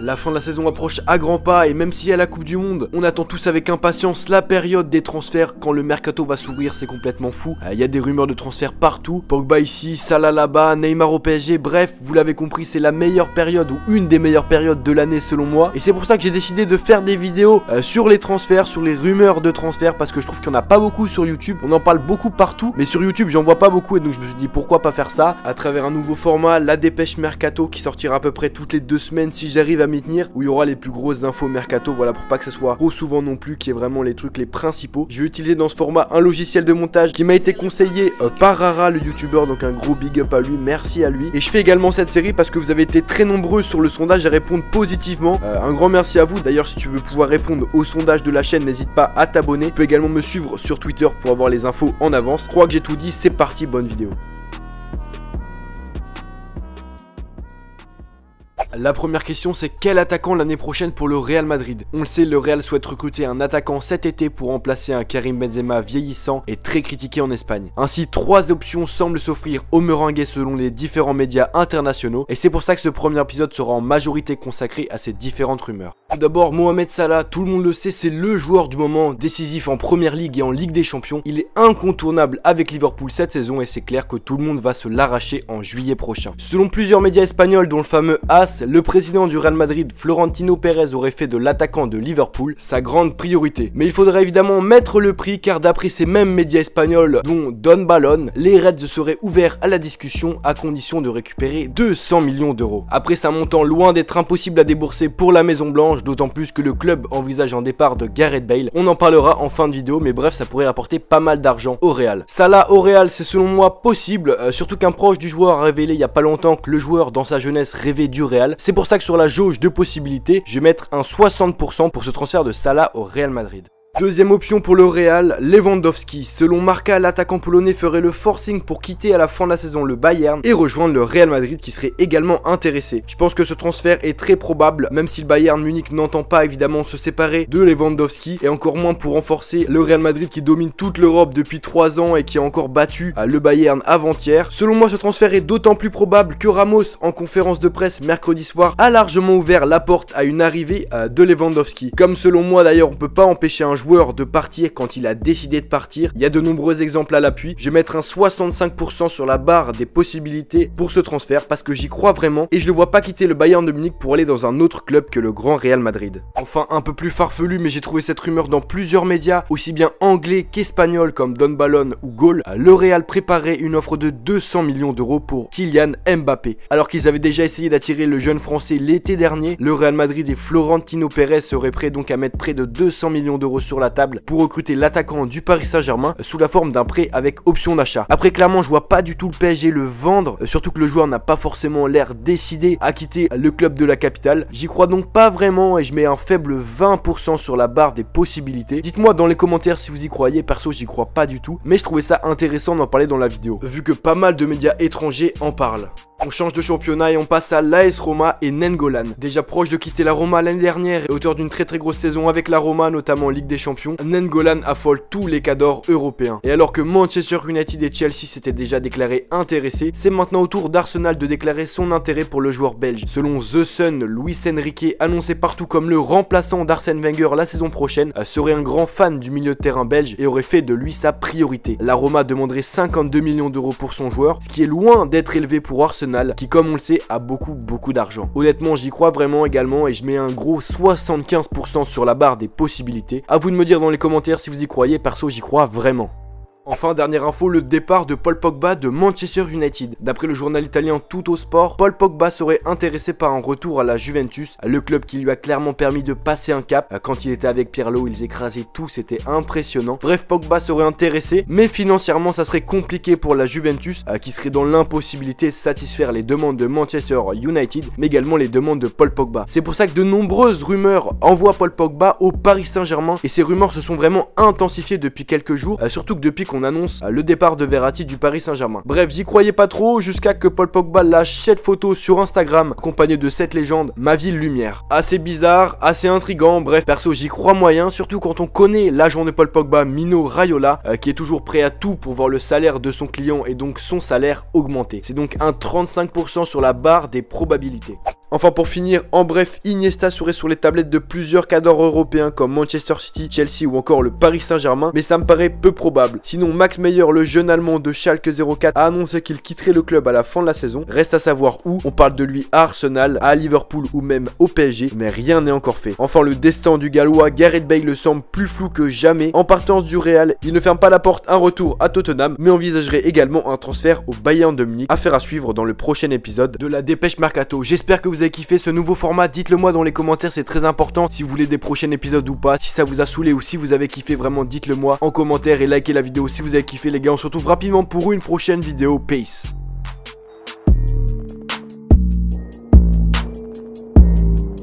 La fin de la saison approche à grands pas et même si à la Coupe du Monde, on attend tous avec impatience la période des transferts. Quand le mercato va s'ouvrir, c'est complètement fou. Il y a des rumeurs de transferts partout. Pogba ici, Salah là-bas, Neymar au PSG. Bref, vous l'avez compris, c'est la meilleure période ou une des meilleures périodes de l'année selon moi. Et c'est pour ça que j'ai décidé de faire des vidéos sur les transferts, sur les rumeurs de transferts, parce que je trouve qu'il n'y en a pas beaucoup sur YouTube. On en parle beaucoup partout, mais sur YouTube, j'en vois pas beaucoup et donc je me suis dit pourquoi pas faire ça à travers un nouveau format, la dépêche mercato qui sortira à peu près toutes les 2 semaines si j'arrive à m'y tenir, où il y aura les plus grosses infos mercato, voilà, pour pas que ce soit trop souvent non plus, qui est vraiment les trucs les principaux. Je vais utiliser dans ce format un logiciel de montage qui m'a été conseillé par Rara le youtubeur, donc un gros big up à lui, merci à lui. Et je fais également cette série parce que vous avez été très nombreux sur le sondage à répondre positivement, un grand merci à vous. D'ailleurs, si tu veux pouvoir répondre au sondage de la chaîne, n'hésite pas à t'abonner. Tu peux également me suivre sur Twitter pour avoir les infos en avance. Je crois que j'ai tout dit, c'est parti, bonne vidéo. La première question, c'est quel attaquant l'année prochaine pour le Real Madrid? On le sait, le Real souhaite recruter un attaquant cet été pour remplacer un Karim Benzema vieillissant et très critiqué en Espagne. Ainsi, 3 options semblent s'offrir aux Merengues selon les différents médias internationaux et c'est pour ça que ce premier épisode sera en majorité consacré à ces différentes rumeurs. Tout d'abord, Mohamed Salah, tout le monde le sait, c'est le joueur du moment, décisif en Première Ligue et en Ligue des Champions. Il est incontournable avec Liverpool cette saison et c'est clair que tout le monde va se l'arracher en juillet prochain. Selon plusieurs médias espagnols dont le fameux AS, le président du Real Madrid, Florentino Pérez, aurait fait de l'attaquant de Liverpool sa grande priorité. Mais il faudrait évidemment mettre le prix car d'après ces mêmes médias espagnols dont Don Balón, les Reds seraient ouverts à la discussion à condition de récupérer 200 millions d'euros. Après, c'est un montant loin d'être impossible à débourser pour la Maison Blanche, d'autant plus que le club envisage un départ de Gareth Bale. On en parlera en fin de vidéo, mais bref, ça pourrait rapporter pas mal d'argent au Real. Salah au Real, c'est selon moi possible, surtout qu'un proche du joueur a révélé il y a pas longtemps que le joueur dans sa jeunesse rêvait du Real. C'est pour ça que sur la jauge de possibilités, je vais mettre un 60% pour ce transfert de Salah au Real Madrid. Deuxième option pour le Real, Lewandowski. Selon Marca, l'attaquant polonais ferait le forcing pour quitter à la fin de la saison le Bayern et rejoindre le Real Madrid qui serait également intéressé. Je pense que ce transfert est très probable, même si le Bayern Munich n'entend pas évidemment se séparer de Lewandowski et encore moins pour renforcer le Real Madrid qui domine toute l'Europe depuis 3 ans et qui a encore battu le Bayern avant-hier. Selon moi, ce transfert est d'autant plus probable que Ramos, en conférence de presse mercredi soir, a largement ouvert la porte à une arrivée de Lewandowski. Comme selon moi d'ailleurs, on peut pas empêcher un joueur de partir quand il a décidé de partir. Il y a de nombreux exemples à l'appui. Je vais mettre un 65% sur la barre des possibilités pour ce transfert parce que j'y crois vraiment et je ne le vois pas quitter le Bayern de Munich pour aller dans un autre club que le grand Real Madrid. Enfin, un peu plus farfelu, mais j'ai trouvé cette rumeur dans plusieurs médias, aussi bien anglais qu'espagnols comme Don Balón ou Goal. Le Real préparait une offre de 200 millions d'euros pour Kylian Mbappé. Alors qu'ils avaient déjà essayé d'attirer le jeune français l'été dernier, le Real Madrid et Florentino Pérez seraient prêts donc à mettre près de 200 millions d'euros sur la table pour recruter l'attaquant du Paris Saint-Germain sous la forme d'un prêt avec option d'achat. Après, clairement, je vois pas du tout le PSG le vendre, surtout que le joueur n'a pas forcément l'air décidé à quitter le club de la capitale. J'y crois donc pas vraiment et je mets un faible 20% sur la barre des possibilités. Dites-moi dans les commentaires si vous y croyez, perso j'y crois pas du tout, mais je trouvais ça intéressant d'en parler dans la vidéo, vu que pas mal de médias étrangers en parlent. On change de championnat et on passe à l'AS Roma et Nainggolan. Déjà proche de quitter la Roma l'année dernière et auteur d'une très grosse saison avec la Roma, notamment en Ligue des Champions, Nainggolan affole tous les cadors européens. Et alors que Manchester United et Chelsea s'étaient déjà déclarés intéressés, c'est maintenant au tour d'Arsenal de déclarer son intérêt pour le joueur belge. Selon The Sun, Luis Enrique, annoncé partout comme le remplaçant d'Arsène Wenger la saison prochaine, serait un grand fan du milieu de terrain belge et aurait fait de lui sa priorité. La Roma demanderait 52 millions d'euros pour son joueur, ce qui est loin d'être élevé pour Arsenal, qui comme on le sait a beaucoup d'argent. Honnêtement, j'y crois vraiment également et je mets un gros 75% sur la barre des possibilités. À vous de me dire dans les commentaires si vous y croyez, perso j'y crois vraiment. Enfin, dernière info, le départ de Paul Pogba de Manchester United. D'après le journal italien Tuttosport, Paul Pogba serait intéressé par un retour à la Juventus, le club qui lui a clairement permis de passer un cap. Quand il était avec Pirlo, ils écrasaient tout, c'était impressionnant. Bref, Pogba serait intéressé, mais financièrement, ça serait compliqué pour la Juventus, qui serait dans l'impossibilité de satisfaire les demandes de Manchester United, mais également les demandes de Paul Pogba. C'est pour ça que de nombreuses rumeurs envoient Paul Pogba au Paris Saint-Germain, et ces rumeurs se sont vraiment intensifiées depuis quelques jours, surtout que depuis qu'on annonce le départ de Verratti du Paris Saint-Germain. Bref, j'y croyais pas trop jusqu'à que Paul Pogba lâche cette photo sur Instagram accompagné de cette légende, ma ville lumière. Assez bizarre, assez intriguant, bref, perso j'y crois moyen, surtout quand on connaît l'agent de Paul Pogba, Mino Raiola, qui est toujours prêt à tout pour voir le salaire de son client et donc son salaire augmenter. C'est donc un 35% sur la barre des probabilités. Enfin pour finir, en bref, Iniesta serait sur les tablettes de plusieurs cadors européens comme Manchester City, Chelsea ou encore le Paris Saint-Germain, mais ça me paraît peu probable. Sinon Max Meyer, le jeune allemand de Schalke 04, a annoncé qu'il quitterait le club à la fin de la saison. Reste à savoir où, on parle de lui à Arsenal, à Liverpool ou même au PSG, mais rien n'est encore fait. Enfin le destin du Gallois, Gareth Bale semble plus flou que jamais. En partance du Real, il ne ferme pas la porte un retour à Tottenham, mais envisagerait également un transfert au Bayern de Munich. Affaire à suivre dans le prochain épisode de la Dépêche Mercato. J'espère que vous avez kiffé ce nouveau format, dites-le moi dans les commentaires, c'est très important si vous voulez des prochains épisodes ou pas, si ça vous a saoulé ou si vous avez kiffé, vraiment dites-le moi en commentaire et likez la vidéo si vous avez kiffé les gars. On se retrouve rapidement pour une prochaine vidéo, peace.